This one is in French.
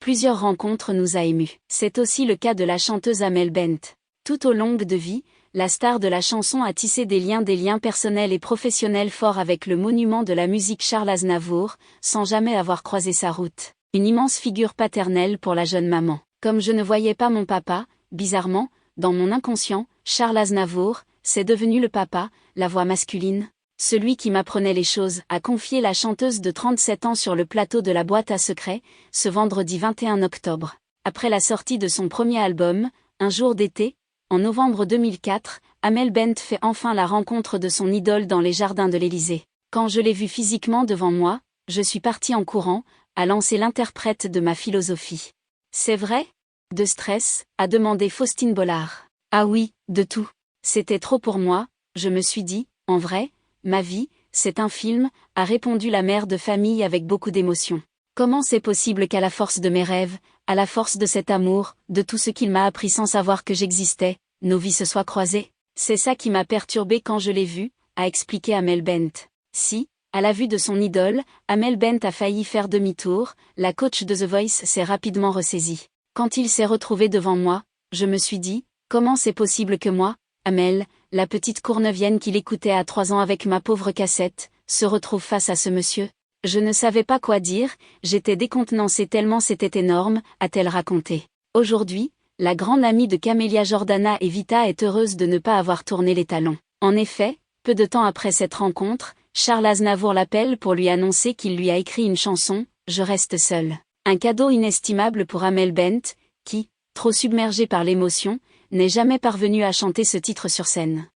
Plusieurs rencontres nous a émus. C'est aussi le cas de la chanteuse Amel Bent. Tout au long de vie, la star de la chanson a tissé des liens personnels et professionnels forts avec le monument de la musique Charles Aznavour, sans jamais avoir croisé sa route. Une immense figure paternelle pour la jeune maman. Comme je ne voyais pas mon papa, bizarrement, dans mon inconscient, Charles Aznavour, c'est devenu le papa, la voix masculine. Celui qui m'apprenait les choses, a confié la chanteuse de 37 ans sur le plateau de la boîte à secrets, ce vendredi 21 octobre. Après la sortie de son premier album, Un jour d'été, en novembre 2004, Amel Bent fait enfin la rencontre de son idole dans les jardins de l'Élysée. Quand je l'ai vue physiquement devant moi, je suis partie en courant, a lancé l'interprète de ma philosophie. C'est vrai ? De stress, a demandé Faustine Bollard. Ah oui, de tout. C'était trop pour moi, je me suis dit, en vrai, ma vie, c'est un film, a répondu la mère de famille avec beaucoup d'émotion. Comment c'est possible qu'à la force de mes rêves, à la force de cet amour, de tout ce qu'il m'a appris sans savoir que j'existais, nos vies se soient croisées? C'est ça qui m'a perturbée quand je l'ai vu, a expliqué Amel Bent. Si, à la vue de son idole, Amel Bent a failli faire demi-tour, la coach de The Voice s'est rapidement ressaisie. Quand il s'est retrouvé devant moi, je me suis dit, comment c'est possible que moi, Amel, la petite Courneuvienne qui l'écoutait à 3 ans avec ma pauvre cassette, se retrouve face à ce monsieur? Je ne savais pas quoi dire, j'étais décontenancée tellement c'était énorme, a-t-elle raconté. Aujourd'hui, la grande amie de Camélia Jordana et Vita est heureuse de ne pas avoir tourné les talons. En effet, peu de temps après cette rencontre, Charles Aznavour l'appelle pour lui annoncer qu'il lui a écrit une chanson, Je reste seule. Un cadeau inestimable pour Amel Bent, qui, trop submergée par l'émotion, n'est jamais parvenue à chanter ce titre sur scène.